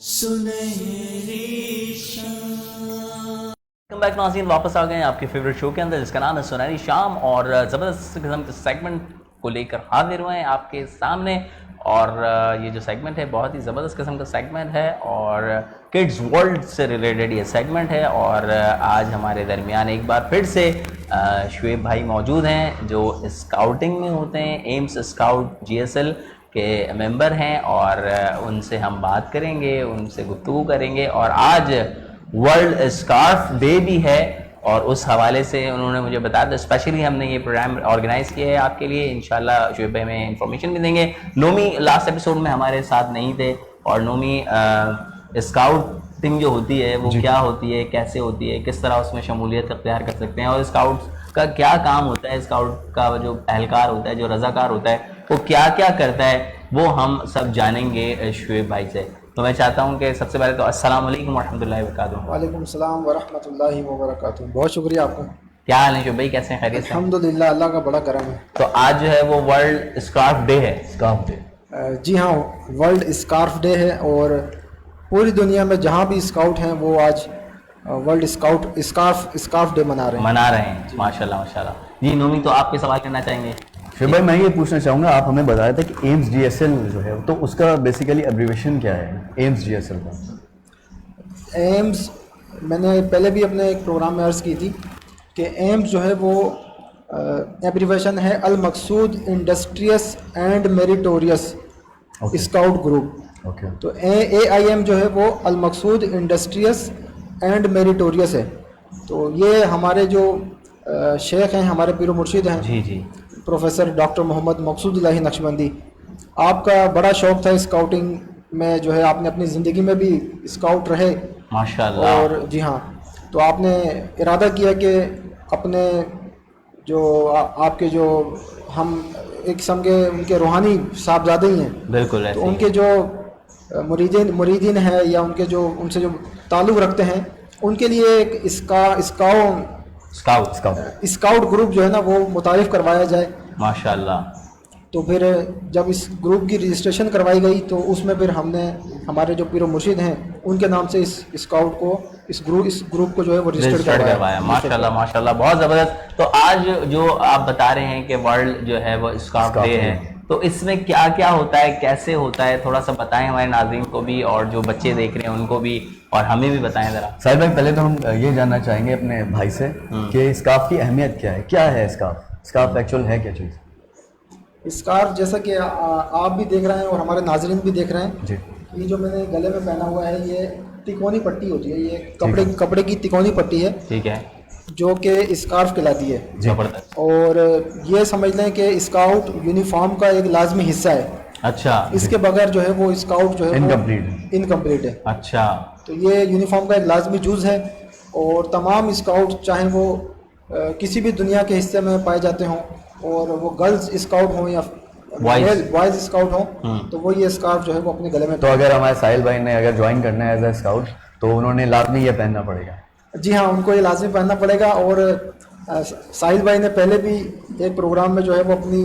सुनहरी शाम। Welcome back नाज़रीन, वापस आ गए हैं आपके फेवरेट शो के अंदर जिसका नाम है सुनहरी शाम। और ज़बरदस्त किस्म के सेगमेंट को लेकर हाजिर हुए हैं आपके सामने। और ये जो सेगमेंट है बहुत ही ज़बरदस्त किस्म का सेगमेंट है और किड्स वर्ल्ड से रिलेटेड ये सेगमेंट है। और आज हमारे दरमियान एक बार फिर से शुएब भाई मौजूद हैं जो स्काउटिंग में होते हैं, एम्स स्काउट GSL के मेंबर हैं। और उनसे हम बात करेंगे, उनसे गुफ्तगू करेंगे। और आज वर्ल्ड स्कार्फ डे भी है और उस हवाले से उन्होंने मुझे बताया था स्पेशली हमने ये प्रोग्राम ऑर्गेनाइज़ किया है आपके लिए। इंशाल्लाह शुएब भाई में इंफॉर्मेशन भी देंगे। नोमी लास्ट एपिसोड में हमारे साथ नहीं थे और नोमी स्काउटिंग जो होती है वो क्या होती है, कैसे होती है, किस तरह उसमें शमूलियत अख्तियार कर सकते हैं और स्काउट्स का क्या काम होता है, स्काउट का जो एहलकार होता है, जो रज़ाकार होता है, वो क्या क्या करता है, वो हम सब जानेंगे शुएब भाई से। तो मैं चाहता हूं कि सबसे पहले तो अस्सलाम वालेकुम वरहमतुल्लाहि वबरकातुहू। वालेकुम सलाम वरहमतुल्लाहि वबरकातुहू। बहुत शुक्रिया आपका। क्या हाल है शुएब भाई, कैसे हैं, खैरियत से? अल्हम्दुलिल्लाह, अल्लाह का बड़ा करम है। तो आज जो है वो वर्ल्ड स्कार्फ डे है। स्कार्फ डे, जी हाँ, वर्ल्ड स्कार्फ डे है और पूरी दुनिया में जहाँ भी स्काउट हैं वो आज वर्ल्ड स्काउट स्कार्फ डे मना रहे हैं। माशाल्लाह माशाल्लाह। जी नोमी, तो आप कोई सवाल करना चाहेंगे? शुएब भाई, मैं ये पूछना चाहूँगा, आप हमें बताया था कि एम्स GSL जो है तो उसका बेसिकली एब्रीवेशन क्या है, एम्स GSL का? एम्स मैंने पहले भी अपने एक प्रोग्राम में अर्ज़ की थी कि एम्स जो है वो एब्रीवेशन है Al Maqsood industrious and meritorious scout group. Okay. तो AIM जो है वो Al Maqsood industrious and meritorious है। तो ये हमारे जो शेख हैं, हमारे पीर मुर्शिद हैं, जी जी, प्रोफेसर डॉक्टर मोहम्मद मकसूद इलाही नक्शबंदी। आपका बड़ा शौक़ था स्काउटिंग में, जो है आपने अपनी ज़िंदगी में भी स्काउट रहे माशाल्लाह। और जी हाँ, तो आपने इरादा किया कि अपने जो आपके जो हम एक किस्म के उनके रूहानी साहबजादे ही हैं, बिल्कुल तो उनके जो मुरीदीन हैं या उनके जो उनसे जो ताल्लुक़ रखते हैं उनके लिए एक स्काउट ग्रुप जो है ना वो मुतारिफ करवाया जाए। माशाल्लाह। तो फिर जब इस ग्रुप की रजिस्ट्रेशन करवाई गई तो उसमें फिर हमने हमारे जो पीर मुर्शिद हैं उनके नाम से इस स्काउट को इस ग्रुप को जो है वो रजिस्टर्ड करवाया। माशाल्लाह माशाल्लाह, बहुत ज़बरदस्त। तो आज जो आप बता रहे हैं कि वर्ल्ड जो है वो स्कार्फ डे है, तो इसमें क्या क्या होता है, कैसे होता है, थोड़ा सा बताएं हमारे नाज़रीन को भी और जो बच्चे देख रहे हैं उनको भी, और हमें भी बताएं ज़रा। साहिब भाई, पहले तो हम ये जानना चाहेंगे अपने भाई से कि स्कार्फ की अहमियत क्या है स्कार्फ एक्चुअल है क्या चीज़? स्कार्फ जैसा कि आप भी देख रहे हैं और हमारे नाजरीन भी देख रहे हैं जी। ये जो मैंने गले में पहना हुआ है ये तिकोनी पट्टी होती है, ये कपड़े की तिकोनी पट्टी है, ठीक है, जो कि स्कार्फ कहलाती है। जबरदस्त। और ये समझ लें कि स्काउट यूनिफॉर्म का एक लाजमी हिस्सा है। अच्छा, इसके बगैर जो है वो स्काउट जो है इनकम्प्लीट है। अच्छा, तो ये यूनिफॉर्म का एक लाजमी जुज़ है और तमाम स्काउट चाहे वो किसी भी दुनिया के हिस्से में पाए जाते हों और वो गर्ल्स स्काउट हों या बॉयज स्काउट हों, तो वो ये स्कार्फ जो है वो अपने गले में। तो अगर हमारे साहिल भाई ने अगर ज्वाइन करना है एज ए स्काउट तो उन्होंने लाजमी ये पहनना पड़ेगा? जी हाँ, उनको ये लाजमी पहनना पड़ेगा। और साहिल भाई ने पहले भी एक प्रोग्राम में जो है वो अपनी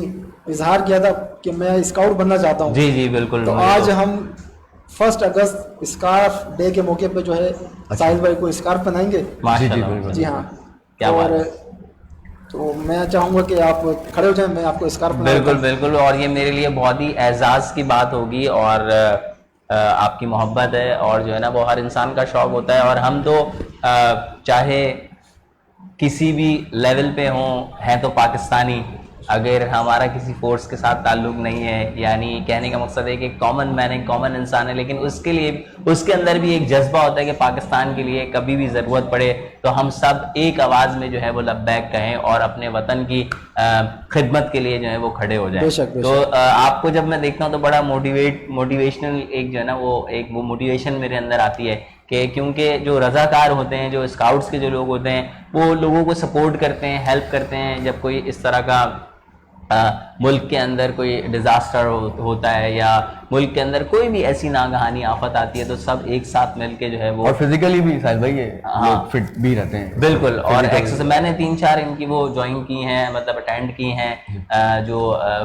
इजहार किया था कि मैं स्काउट बनना चाहता हूँ। जी जी बिल्कुल। तो आज हम 1 अगस्त स्कार्फ डे के मौके पे जो है साहिल भाई को स्कार्फ पहनाएंगे। जी हाँ, क्या बात है। तो मैं चाहूँगा कि आप खड़े हो जाएं, मैं आपको स्कार्फ बिल्कुल बिल्कुल। और ये मेरे लिए बहुत ही एजाज़ की बात होगी और आपकी मोहब्बत है और जो है ना वो हर इंसान का शौक़ होता है। और हम तो चाहे किसी भी लेवल पे हों, हैं तो पाकिस्तानी, अगर हमारा किसी फोर्स के साथ ताल्लुक़ नहीं है, यानी कहने का मकसद है कि कॉमन मैन है, कॉमन इंसान है, लेकिन उसके लिए उसके अंदर भी एक जज्बा होता है कि पाकिस्तान के लिए कभी भी ज़रूरत पड़े तो हम सब एक आवाज़ में जो है वो लब्बैक कहें और अपने वतन की खिदमत के लिए जो है वो खड़े हो जाए। तो आपको जब मैं देखता हूँ तो बड़ा मोटिवेशनल एक जो है ना वो मोटिवेशन मेरे अंदर आती है कि क्योंकि जो रज़ाकार होते हैं, जो स्काउट्स के जो लोग होते हैं, वो लोगों को सपोर्ट करते हैं, हेल्प करते हैं। जब कोई इस तरह का मुल्क के अंदर कोई डिज़ास्टर होता है या मुल्क के अंदर कोई भी ऐसी नागहानी आफत आती है तो सब एक साथ मिलके जो है वो और फिजिकली भी साहिल भाई ये हाँ। लोग फिट भी रहते हैं। बिल्कुल। और एक्सरसाइज मैंने 3-4 इनकी वो ज्वाइन की हैं, मतलब अटेंड की हैं, जो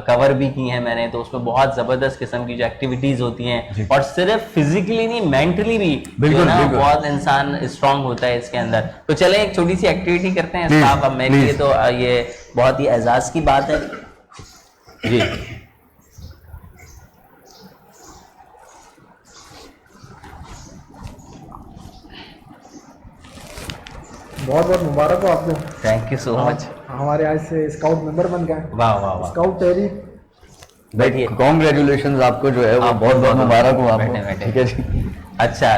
कवर भी की हैं मैंने, तो उसमें बहुत जबरदस्त किस्म की जो एक्टिविटीज होती हैं और सिर्फ फिजिकली नहीं मेंटली भी बिल्कुल, ना बिल्कुल। बहुत इंसान स्ट्रांग होता है इसके अंदर। तो चले एक छोटी सी एक्टिविटी करते हैं साहब, अब मेरे लिए तो ये बहुत ही एजाज की बात है जी। बहुत बहुत मुबारक हो आपको, थैंक यू सो मच। हमारे आज से स्काउट मेंबर बन गए। वाह वाह वाह। स्काउट तहरीक बैठिए। कॉन्ग्रेचुलेशन आपको जो है वो आप बहुत बहुत मुबारक हो आपको। बैठे बैठे। ठीक है जी। अच्छा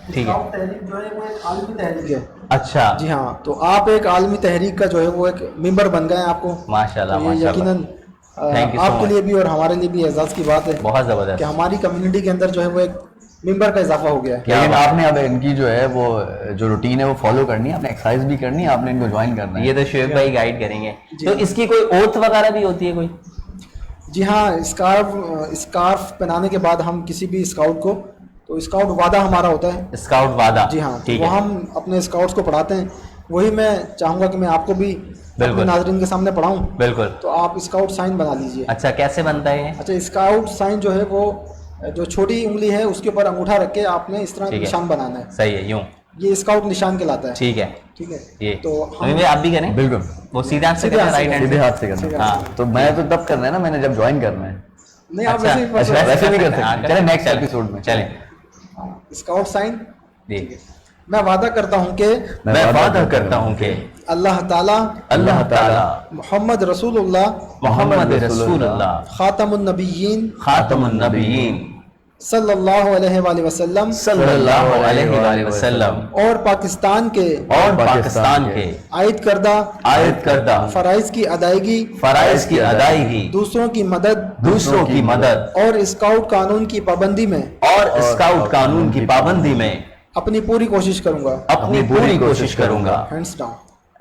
ठीक है। स्काउट तहरीक जो है वो एक आलमी तहरीक है। अच्छा जी हाँ, तो आप एक आलमी तहरीक का जो है वो एक मेंबर बन गए हैं आपको। माशाल्लाह तो ये माशाल्लाह। यकीनन Thank you so आपके much। लिए भी और हमारे लिए भी एजाज की बात है बहुत कि जबरदस्त। हमारी कम्युनिटी के अंदर जो है वो एक मेंबर का इजाफा हो गया है। क्या लेकिन बात आपने अब इनकी जो है वो जो रूटीन है वो फॉलो करनी है, आपने एक्सरसाइज भी करनी है, आपने इनको ज्वाइन करना है। ये तो शुएब भाई गाइड करेंगे। जी। तो इसकी कोई ओथ वगैरह भी होती है कोई? जी हाँ, स्कार्फ पहनाने के बाद हम किसी भी स्काउट को, तो स्काउट वादा हमारा होता है। स्काउट वादा। जी हाँ, तो ठीक वो है। हम अपने स्काउट्स को पढ़ाते हैं। वही मैं चाहूँगा कि मैं आपको भी अपने नाज़रीन के सामने पढ़ाऊँ। बिल्कुल। तो आप स्काउट साइन बना लीजिए। अच्छा कैसे बनता है ये? अच्छा, स्काउट साइन जो है वो जो छोटी उंगली है उसके ऊपर अंगूठा रख के आपने इस तरह ठीक है। निशान बनाना है। सही है यूं। ये स्काउट निशान कहलाता है। ठीक है। ठीक है, ये तो अभी भी आप भी करें। बिल्कुल वो सीधे हाथ से सीधे करें, हाथ से राइट हैंड सीधे से? हाथ से करना है। हाँ। तो मैं तो तब करना है ना, मैंने जब ज्वाइन करना है। नहीं, आप अच्छा, वैसे अच्छा, वैसे भी कर सकते हैं। हाँ, चलें नेक्स्ट चलें, एपिसोड में चलें। Scout sign. जी। मैं वादा करता हूँ कि मैं वादा करता हूँ कि अल्लाह ताला अल्लाह ताला मोहम्मद रसूलुल्लाह मोहम्मद रसूलुल्लाह खातमुन नबिय्यीन खातमुन नबिय्यीन सल्लल्लाहु अलैहि वसल्लम सल्लल्लाहु अलैहि वसल्लम और पाकिस्तान के और पाकिस्तान के आयद करदा आयत करदा फराइज की अदायगी, फराइज की अदायगी, दूसरों की मदद दूसरों की मदद और स्काउट कानून की पाबंदी में और स्काउट कानून की पाबंदी में अपनी पूरी कोशिश करूंगा। अपनी पूरी कोशिश करूंगा। Hands down.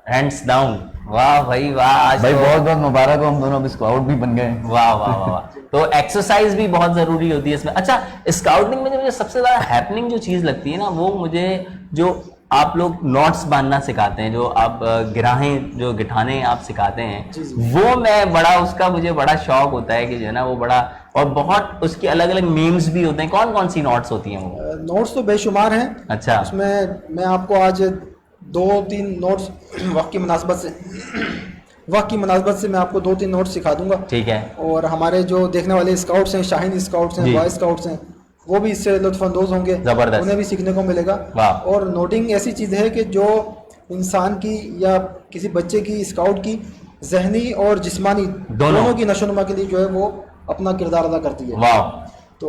Hands down. वाह भाई वाह। आज भाई तो- बहुत बहुत मुबारक हो, हम दोनों अब स्काउट भी बन गए। वाह वाह वाह वाह। तो एक्सरसाइज भी बहुत जरूरी होती है इसमें। अच्छा, स्काउटिंग में जो मुझे सबसे ज्यादा हैपनिंग जो चीज लगती है ना, वो मुझे जो आप लोग नॉट्स बांधना सिखाते हैं, जो आप गिराहें जो गिठाने आप सिखाते हैं, वो मैं बड़ा उसका मुझे बड़ा शौक होता है कि जो है ना वो बड़ा, और बहुत उसके अलग अलग नेम्स भी होते हैं। कौन कौन सी नॉट्स होती हैं वो? नोट्स तो बेशुमार हैं। अच्छा। उसमें मैं आपको आज 2-3 नोट्स वक्त की मुनासबत से मैं आपको 2-3 नोट्स सिखा दूंगा। ठीक है। और हमारे जो देखने वाले स्काउट्स हैं, शाहीन स्काउट्स हैं, जी। बॉय स्काउट्स हैं, वो भी इससे लुत्फानंदोज होंगे। जबरदस्त। उन्हें भी सीखने को मिलेगा। वाह। और नोटिंग ऐसी चीज़ है कि जो इंसान की या किसी बच्चे की, स्काउट की जहनी और जिस्मानी दोनों की नशोनुमा के लिए जो है वो अपना किरदार अदा करती है। वाह। तो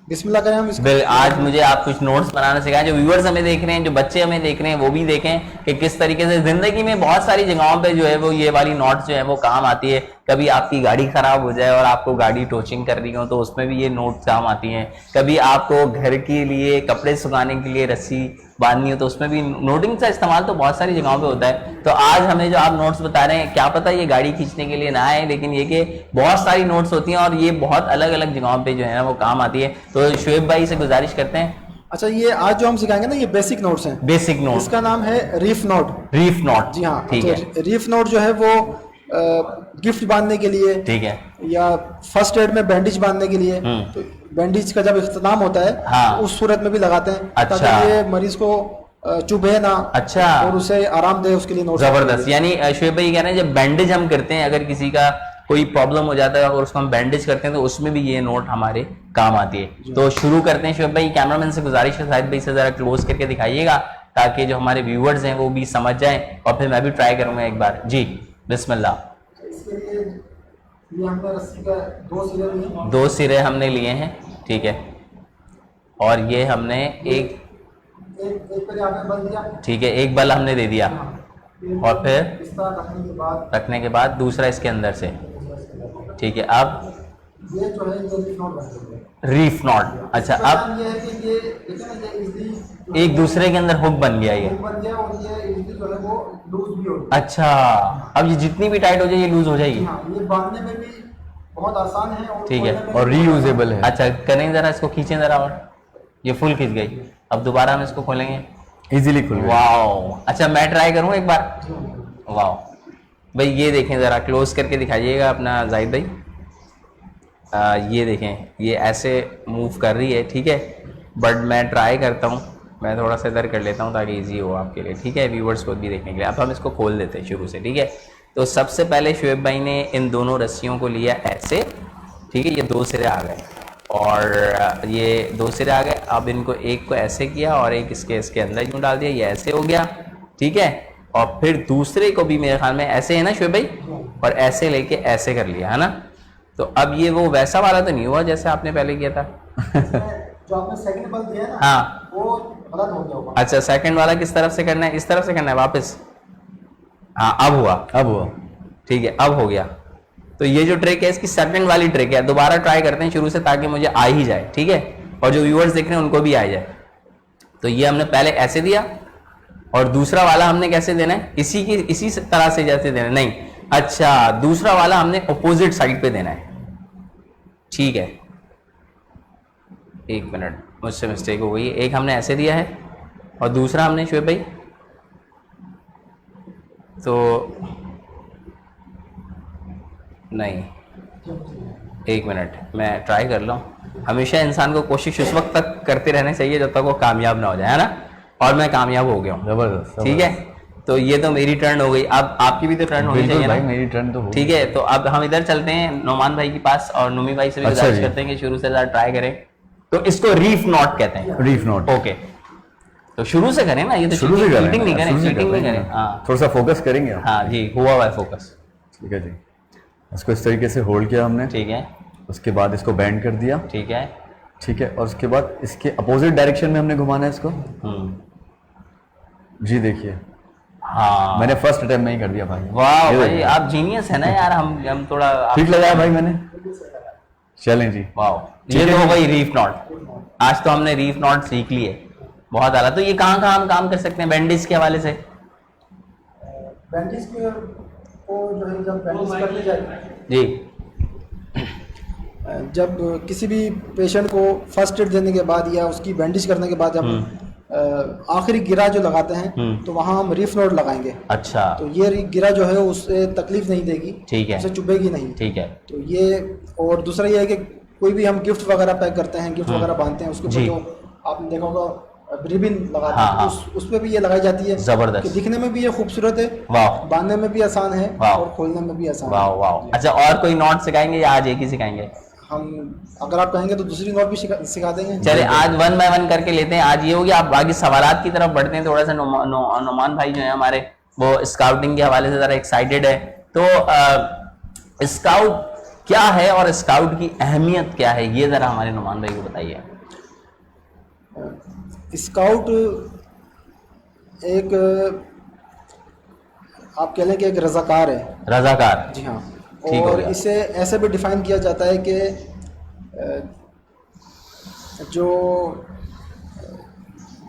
बिस्मिल्लाह करें हम इसको। आज मुझे आप कुछ नोट्स बनाना सिखाएं, जो व्यूअर्स हमें देख रहे हैं, जो बच्चे हमें देख रहे हैं, वो भी देखें कि किस तरीके से जिंदगी में बहुत सारी जगहों पे जो है वो ये वाली नोट्स जो है वो काम आती है। कभी आपकी गाड़ी खराब हो जाए और आपको गाड़ी टोचिंग कर रही हो तो उसमें भी ये नोट्स काम आती हैं। कभी आपको घर के लिए कपड़े सुखाने के लिए रस्सी बांधनी हो तो उसमें भी नोटिंग का इस्तेमाल तो बहुत सारी जगहों पे होता है। तो आज हमें जो आप नोट्स बता रहे हैं, क्या पता ये गाड़ी खींचने के लिए ना आए, लेकिन ये कि बहुत सारी नोट्स होती हैं और ये बहुत अलग अलग जगहों पे जो है ना वो काम आती है। तो शुएब भाई से गुजारिश करते हैं। अच्छा, ये आज जो हम सिखाएंगे ना, ये बेसिक नोट्स हैं। Basic knot. इसका नाम है रीफ नोट। Reef knot. जी हाँ। ठीक है। तो रीफ नोट जो है वो गिफ्ट बांधने के लिए, ठीक है। या फर्स्ट एड में बैंडेज बांधने के लिए, तो बैंडेज का जब इख्तिताम होता है हाँ। उस सूरत में भी लगाते हैं। अच्छा। ताकि ये मरीज को चुभे ना। अच्छा। और उसे आराम दे, उसके लिए नोट। जबरदस्त। यानी शुएब भाई कह रहे हैं जब बैंडेज हम करते हैं, अगर किसी का कोई प्रॉब्लम हो जाता है और उसको हम बैंडेज करते हैं तो उसमें भी ये नोट हमारे काम आती है। तो शुरू करते हैं शुएब भाई। कैमरामैन से गुजारिश है शाहिद भाई से जरा क्लोज करके दिखाइएगा ताकि जो हमारे व्यूअर्स हैं वो भी समझ जाएं, और फिर मैं भी ट्राई करूंगा एक बार। जी बिस्मिल्लाह। इसके लिए ये हमने रस्सी का 2 सिरे लिए। 2 सिरे हमने लिए हैं। ठीक है। और ये हमने एक एक पर आपने बंद दिया। ठीक है, एक बल हमने दे दिया और फिर इस तरह रखने के बाद दूसरा इसके अंदर से। ठीक है। अब ये जो है ये रीफ नोट बन गया। Reef not. अच्छा, अब ये है कि ये देखिए ना, ये इजली एक दूसरे के अंदर हुक बन गया ये। बन गया और ये इजली जो है वो लूज भी हो गया। अच्छा, अब ये जितनी भी टाइट हो जाए ये लूज हो जाएगी। हाँ, ये बांधने में भी बहुत आसान है और ठीक है। खोलने में और भी रीयूजेबल है। अच्छा करेंगे ज़रा, इसको खींचें ज़रा, और ये फुल खींच गई। अब दोबारा हम इसको खोलेंगे। इजीली खुल गया। वाओ, अच्छा मैं ट्राई करूँ एक बार। वाओ भाई, ये देखें ज़रा, क्लोज करके दिखाइएगा अपना जाहिद भाई। ये देखें, ये ऐसे मूव कर रही है, ठीक है। बट मैं ट्राई करता हूँ, मैं थोड़ा सा इधर कर लेता हूँ ताकि इजी हो आपके लिए, ठीक है, व्यूवर्स को भी देखने के लिए। अब हम इसको खोल देते हैं शुरू से, ठीक है। तो सबसे पहले शुएब भाई ने इन दोनों रस्सियों को लिया ऐसे, ठीक है, ये दो सिरे आ गए और ये दो सिरे आ गए। अब इनको एक को ऐसे किया और एक इसके अंदर यूँ डाल दिया, ये ऐसे हो गया, ठीक है। और फिर दूसरे को भी मेरे ख्याल में ऐसे है ना शुएब भाई, और ऐसे लेके ऐसे कर लिया, है ना। तो अब ये वो वैसा वाला तो नहीं हुआ जैसे आपने पहले किया था। जो आपने सेकंड बल दिया ना, हाँ, वो गलत हो गया होगा। अच्छा सेकंड वाला किस तरफ से करना है? इस तरफ से करना है वापस। हाँ अब हुआ, अब हुआ। ठीक है, अब हो गया। तो ये जो ट्रिक है इसकी सेकंड वाली ट्रिक है। दोबारा ट्राई करते हैं शुरू से ताकि मुझे आ ही जाए, ठीक है, और जो व्यूअर्स देख रहे हैं उनको भी आ जाए। तो ये हमने पहले ऐसे दिया और दूसरा वाला हमने कैसे देना है? इसी तरह से जैसे देना है। नहीं, अच्छा दूसरा वाला हमने अपोजिट साइड पे देना है, ठीक है। एक मिनट, मुझसे मिस्टेक हो गई। एक हमने ऐसे दिया है और दूसरा हमने शुएब भाई, तो नहीं, एक मिनट मैं ट्राई कर लूँ। हमेशा इंसान को कोशिश उस वक्त तक करते रहना चाहिए जब तक वो कामयाब ना हो जाए, है ना। और मैं कामयाब हो गया हूँ, जबरदस्त। ठीक है। तो ये तो मेरी टर्न हो गई, अब आपकी भी तो टर्न होनी चाहिए भाई, ना। मेरी टर्न तो हो ठीक है, तो अब हम इधर चलते हैं नोमान भाई के पास और नुमी भाई से भी अच्छा गुजारिश जी। करते हैं कि शुरू से ज़रा ट्राई करें। तो इसको रीफ नॉट कहते हैं। Reef not. ओके, तो शुरू से करें ना, ये तो शुरू से करें, चीटिंग नहीं करें, शुरू से चीटिंग नहीं करें। करें। हाँ थोड़ा सा फोकस करेंगे आप। हाँ जी, हुआ हुआ है फोकस। ठीक है जी, इसको इस तरीके से होल्ड किया हमने। ठीक है, उसके बाद इसको बेंड कर दिया, ठीक है। ठीक है। और उसके बाद इसके अपोजिट डायरेक्शन में हमने घुमाना है इसको। जी देखिए, हाँ मैंने फर्स्ट अटेम्प्ट में ही कर दिया भाई। वाह ये भाई, देखिए। आप जीनियस है ना यार। हम थोड़ा ठीक लगाया भाई मैंने। चलें जी। वाह, ठीक ये है तो जी। हो गई रीफ नॉट। आज तो हमने रीफ नॉट सीख ली है, बहुत आला। तो ये कहाँ कहाँ हम काम कर सकते हैं बैंडेज के हवाले से? बैंडेज को जो है जब बैंडेज करने जाए, जी, जब किसी भी पेशेंट को फर्स्ट एड देने के बाद या उसकी बैंडेज करने के बाद जब आखिरी गिरा जो लगाते हैं तो वहाँ हम रीफ नॉट लगाएंगे। अच्छा, तो ये गिरा जो है उससे तकलीफ नहीं देगी, ठीक है, उसे चुभेगी नहीं। ठीक है। तो ये, और दूसरा ये है कि कोई भी हम गिफ्ट वगैरह पैक करते हैं, गिफ्ट वगैरह बांधते हैं, उसके ऊपर जी। जो आपने देखा होगा रिबिन लगाते हाँ, हैं, हाँ। उस पे भी ये लगाई जाती है। जबरदस्त। कि दिखने में भी ये खूबसूरत है, वाह बांधने में भी आसान है वाह। और खोलने में भी आसान वाह है। वाह। अच्छा, और कोई नॉट सिखाएंगे या आज एक ही सिखाएंगे? हम अगर आप कहेंगे तो दूसरी नॉट भी सिखा देंगे। चले आज वन बाय वन करके लेते हैं। आज ये हो गया, आप बाकी सवालात की तरफ बढ़ते हैं थोड़ा सा। नोमान भाई जो है हमारे, वो स्काउटिंग के हवाले से ज़रा एक्साइटेड है। तो स्काउट क्या है और स्काउट की अहमियत क्या है, ये ज़रा हमारे नोमान भाई को बताइए। स्काउट एक, आप कह लें कि एक रजाकार है। रजाकार, जी हाँ। ठीक हो और गया। इसे ऐसे भी डिफाइन किया जाता है कि जो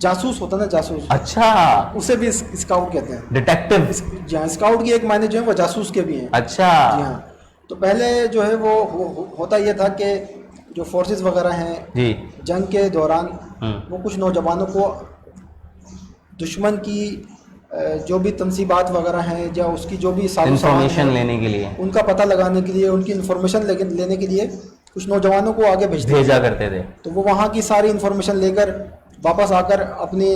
जासूस होता है ना, जासूस, अच्छा, उसे भी स्काउट कहते हैं। डिटेक्टिव। जी हाँ, स्काउट की एक मायने जो है वो जासूस के भी हैं। अच्छा, जी हाँ। तो पहले जो है वो होता ये था कि जो फोर्सेस वगैरह हैं जी, जंग के दौरान, वो कुछ नौजवानों को दुश्मन की जो भी तनसीबात वगैरह हैं या उसकी जो भी सामान इंफॉर्मेशन है, लेने के लिए उनका पता लगाने के लिए, उनकी इन्फॉर्मेशन लेने के लिए कुछ नौजवानों को आगे भेजा करते थे। तो वो वहाँ की सारी इन्फॉर्मेशन लेकर वापस आकर अपनी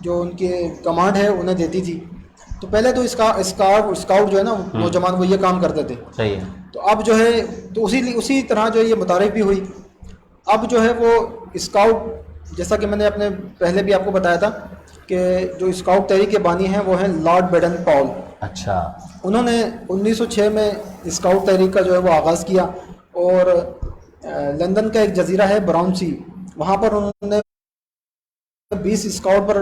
जो उनके कमांड है उन्हें देती थी। तो पहले तो स्काउट जो है ना, नौजवान वो ये काम करते थे। सही है। तो अब जो है, तो उसी तरह जो है ये मुतारिफ भी हुई। अब जो है वो स्काउट, जैसा कि मैंने अपने पहले भी आपको बताया था कि जो स्काउट तहरीक के बानी हैं वो हैं लॉर्ड बेडन पॉल। अच्छा, उन्होंने 1906 में स्काउट तहरीक का जो है वो आगाज़ किया और लंदन का एक जजीरा है ब्राउन सी, वहाँ पर उन्होंने 20 स्काउट पर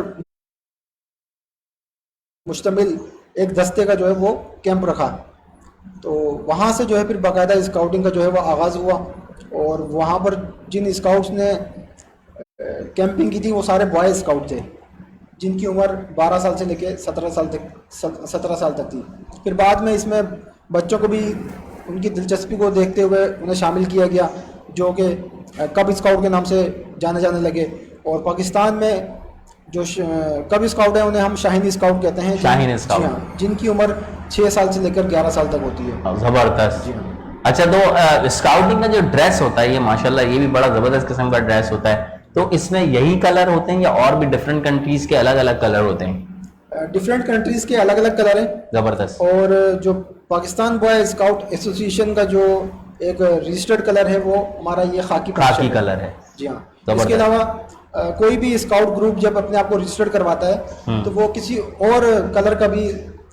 मुश्तमिल एक दस्ते का जो है वो कैंप रखा। तो वहाँ से जो है फिर बाकायदा स्काउटिंग का जो है वो आगाज़ हुआ। और वहाँ पर जिन स्काउट्स ने कैंपिंग की थी वो सारे बॉय स्काउट थे, जिनकी उम्र 12 साल से लेकर 17 साल तक थी। फिर बाद में इसमें बच्चों को भी उनकी दिलचस्पी को देखते हुए उन्हें शामिल किया गया, जो कि कब स्काउट के नाम से जाने लगे। और पाकिस्तान में जो कब स्काउट है उन्हें हम शाहीन स्काउट कहते हैं। शाहीन स्काउट। जी हाँ, जिनकी उम्र 6 साल से लेकर 11 साल तक होती है। जबरदस्त। जी हाँ। अच्छा, तो स्काउटिंग का जो ड्रेस होता है ये माशाल्लाह ये भी बड़ा जबरदस्त किस्म का ड्रेस होता है, तो इसमें यही कलर होते हैं या और भी डिफरेंट कंट्रीज के अलग अलग कलर होते हैं? डिफरेंट कंट्रीज के अलग अलग कलर हैं। जबरदस्त। और जो पाकिस्तान बॉय स्काउट एसोसिएशन का जो एक रजिस्टर्ड कलर है वो हमारा ये खाकी खाकी कलर है। जी हाँ। जबरदस्त। इसके अलावा कोई भी स्काउट ग्रुप जब अपने आप को रजिस्टर्ड करवाता है तो वो किसी और कलर का भी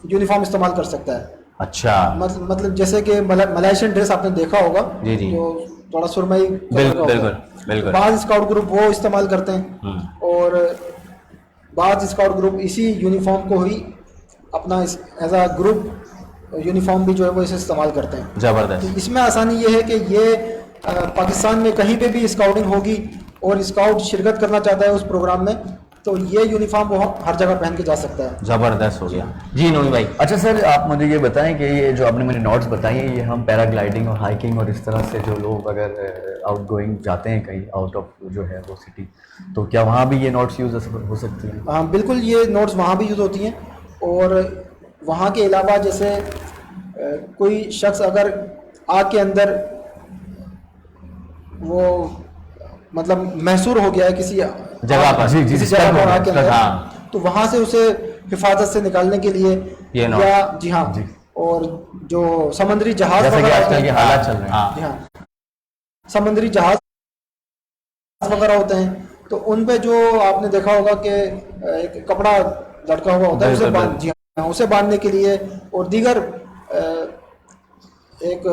यूनिफॉर्म इस्तेमाल कर सकता है। अच्छा। मतलब जैसे कि मलेशियन ड्रेस आपने देखा होगा, जी जी, जो थोड़ा सुरमई बिल्कुल बिल्कुल बिल्कुल। बाद स्काउट ग्रुप वो इस्तेमाल करते हैं और बाद स्काउट ग्रुप इसी यूनिफॉर्म को ही अपना एज अ ग्रुप यूनिफॉर्म भी जो है वो इसे इस्तेमाल करते हैं। जबरदस्त। तो इसमें आसानी ये है कि ये पाकिस्तान में कहीं पे भी स्काउटिंग होगी और स्काउट शिरकत करना चाहता है उस प्रोग्राम में, तो ये यूनिफॉर्म वो हर जगह पहन के जा सकता है। जबरदस्त हो गया जी नोई भाई। अच्छा सर, आप मुझे ये बताएं कि ये जो आपने मुझे नोट्स बताए हैं, ये हम पैराग्लाइडिंग और हाइकिंग और इस तरह से जो लोग अगर आउट गोइंग जाते हैं कहीं आउट ऑफ जो है वो सिटी, तो क्या वहाँ भी ये नोट्स यूज़ हो सकती हैं? हाँ बिल्कुल, ये नोट्स वहाँ भी यूज़ होती हैं। और वहाँ के अलावा जैसे कोई शख्स अगर आग के अंदर वो मतलब महसूर हो गया है किसी जगह पर, जी, जी, किसी जगह पर आग के अंदर, हाँ। तो वहाँ से उसे हिफाजत से निकालने के लिए ये नोट। या जी हाँ जी। और जो समुद्री जहाज जैसे कि वगैरह आजकल होते के हैं, हालात चल रहे हैं। हाँ। जी हाँ, समुद्री जहाज वगैरह होते हैं, तो उन पे जो आपने देखा होगा कि एक कपड़ा लटका हुआ होता है, उसे बिल्कुल, बांध जी हाँ, उसे बांधने के लिए और दीगर एक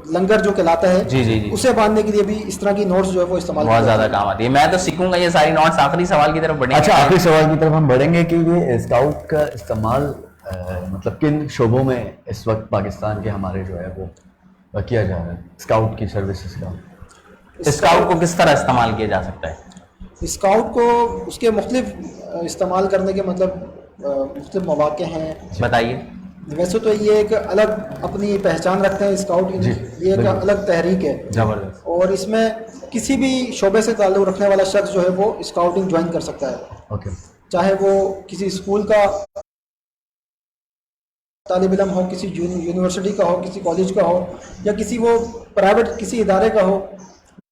लंगर जो कहलाता है, जी जी जी, उसे बांधने के लिए भी इस तरह की नोट्स जो है वो इस्तेमाल बहुत किए ज्यादा जाते हैं। काम आती है। मैं तो सीखूंगा ये सारी नोट्स। आखिरी सवाल की तरफ बढ़ेंगे। अच्छा, आखिरी सवाल की तरफ हम बढ़ेंगे कि ये स्काउट का इस्तेमाल मतलब किन शोबों में इस वक्त पाकिस्तान के हमारे जो है वो किया जा रहा है, स्काउट की सर्विसेज का? स्काउट को किस तरह इस्तेमाल किया जा सकता है? स्काउट को उसके मुख्तलिफ इस्तेमाल करने के मतलब मुख्तलिफ मौके हैं। बताइए। वैसे तो ये एक अलग अपनी पहचान रखते हैं स्काउट, ये एक अलग तहरीक है। जबरदस्त। और इसमें किसी भी शोबे से ताल्लुक़ रखने वाला शख्स जो है वो स्काउटिंग ज्वाइन कर सकता है। ओके। चाहे वो किसी स्कूल का तालिब इल्म हो, किसी यूनिवर्सिटी का हो, किसी कॉलेज का हो, या किसी वो प्राइवेट किसी इदारे का हो,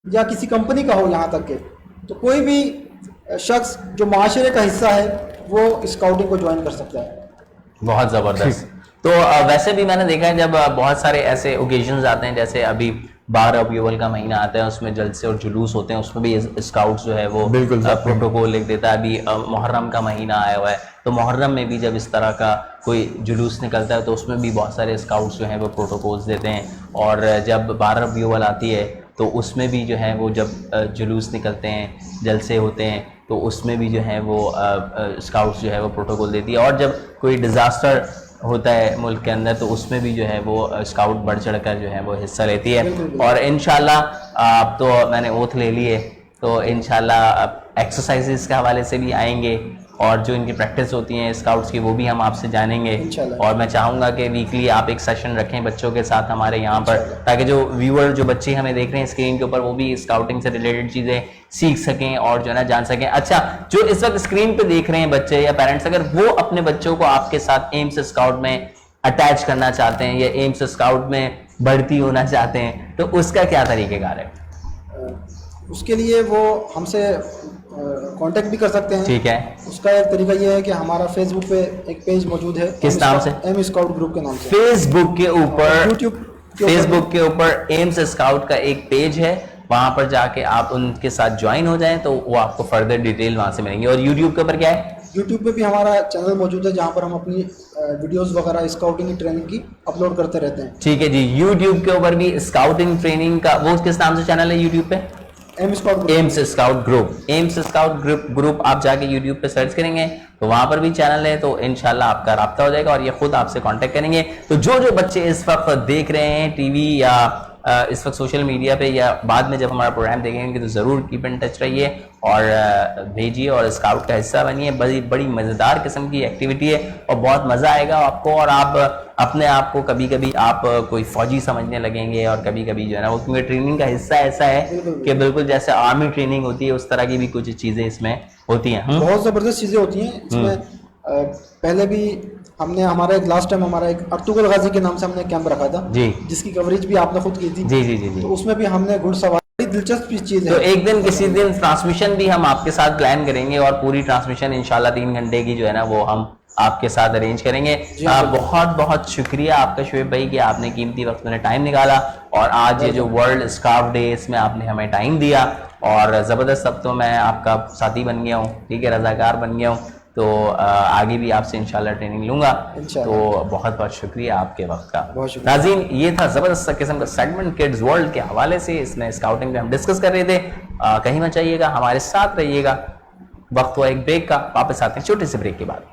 या किसी कंपनी का हो, यहाँ तक के तो कोई भी शख्स जो माशरे का हिस्सा है वो स्काउटिंग को ज्वाइन कर सकता है। बहुत ज़बरदस्त। तो वैसे भी मैंने देखा है जब बहुत सारे ऐसे ओकेजन्स आते हैं, जैसे अभी 12 रबीउल का महीना आता है, उसमें जलसे और जुलूस होते हैं, उसमें भी स्काउट्स जो है वो प्रोटोकॉल लिख देता है। अभी मुहर्रम का महीना आया हुआ है, तो मुहर्रम में भी जब इस तरह का कोई जुलूस निकलता है तो उसमें भी बहुत सारे स्काउट्स जो हैं वो प्रोटोकॉल्स देते हैं। और जब 12 रबीउल आती है तो उसमें भी जो है वो जब जुलूस निकलते हैं, जलसे होते हैं, तो उसमें भी जो है वो स्काउट्स जो है वो प्रोटोकॉल देती है। और जब कोई डिज़ास्टर होता है मुल्क के अंदर तो उसमें भी जो है वो स्काउट बढ़ चढ़ कर जो है वो हिस्सा लेती है। और इंशाल्लाह अब तो मैंने ओथ ले ली है, तो इंशाल्लाह एक्सरसाइजेस के हवाले से भी आएंगे और जो इनकी प्रैक्टिस होती हैं स्काउट्स की वो भी हम आपसे जानेंगे। और मैं चाहूँगा कि वीकली आप एक सेशन रखें बच्चों के साथ हमारे यहाँ पर, ताकि जो व्यूअर जो बच्चे हमें देख रहे हैं स्क्रीन के ऊपर वो भी स्काउटिंग से रिलेटेड चीज़ें सीख सकें और जो है ना जान सकें। अच्छा, जो इस वक्त स्क्रीन पे देख रहे हैं बच्चे या पेरेंट्स, अगर वो अपने बच्चों को आपके साथ एम्स स्काउट में अटैच करना चाहते हैं या एम्स स्काउट में भर्ती होना चाहते हैं तो उसका क्या तरीक़ेकार है? उसके लिए वो हमसे कांटेक्ट भी कर सकते हैं। ठीक है। उसका एक तरीका ये है कि हमारा फेसबुक पे एक पेज मौजूद है। किस नाम से? एम स्काउट ग्रुप के नाम से। फेसबुक के ऊपर, यूट्यूब फेसबुक के ऊपर एम्स स्काउट का एक पेज है, वहां पर जाके आप उनके साथ ज्वाइन हो जाएं तो वो आपको फर्दर डिटेल वहां से मिलेंगी। और यूट्यूब के ऊपर क्या है? यूट्यूब पे भी हमारा चैनल मौजूद है जहाँ पर हम अपनी वीडियोस वगैरह स्काउटिंग की ट्रेनिंग की अपलोड करते रहते हैं। ठीक है जी, यूट्यूब के ऊपर भी स्काउटिंग ट्रेनिंग का वो किस नाम से चैनल है यूट्यूब पे? AIIMS scout group. AIIMS scout group आप जाके यूट्यूब पे सर्च करेंगे तो वहां पर भी चैनल है, तो इंशाल्लाह आपका राब्ता हो जाएगा और ये खुद आपसे कांटेक्ट करेंगे। तो जो बच्चे इस वक्त देख रहे हैं टीवी या इस वक्त सोशल मीडिया पे या बाद में जब हमारा प्रोग्राम देखेंगे तो ज़रूर कीप इन टच रहिए और भेजिए और स्काउट का हिस्सा बनिए। बड़ी मज़ेदार किस्म की एक्टिविटी है और बहुत मज़ा आएगा आपको। और आप अपने आप को कभी कभी आप कोई फौजी समझने लगेंगे, और कभी कभी जो है ना वो, क्योंकि ट्रेनिंग का हिस्सा ऐसा है कि बिल्कुल जैसे आर्मी ट्रेनिंग होती है उस तरह की भी कुछ चीज़ें इसमें होती हैं। बहुत ज़बरदस्त चीज़ें होती हैं इसमें। पहले भी हमने हमारा एक लास्ट टाइम हमारा एक अर्तुगरुल गाजी के नाम से हमने कैंप रखा था जी, जिसकी कवरेज भी आपने खुद की थी। जी जी जी जी। तो उसमें भी हमने घुड़सवारी दिलचस्प चीज़ तो है। एक दिन किसी दिन ट्रांसमिशन भी हम आपके साथ प्लान करेंगे, और पूरी ट्रांसमिशन इंशाल्लाह 3 घंटे की जो है ना वो हम आपके साथ अरेंज करेंगे। बहुत बहुत शुक्रिया आपका शुएब भाई कि आपने कीमती वक्त में टाइम निकाला, और आज ये जो वर्ल्ड स्कार्फ डे इसमें आपने हमें टाइम दिया, और ज़बरदस्त। अब तो मैं आपका साथी बन गया हूँ, ठीक है, रज़ाकार बन गया हूँ, तो आगे भी आपसे इंशाल्लाह ट्रेनिंग लूंगा। तो बहुत बहुत शुक्रिया आपके वक्त का। नाज़रीन, ये था ज़बरदस्त किस्म का सेगमेंट किड्स वर्ल्ड के हवाले से, इसमें स्काउटिंग पे हम डिस्कस कर रहे थे। कहीं मत जाइएगा, हमारे साथ रहिएगा। वक्त हुआ एक ब्रेक का, वापस आते हैं छोटे से ब्रेक के बाद।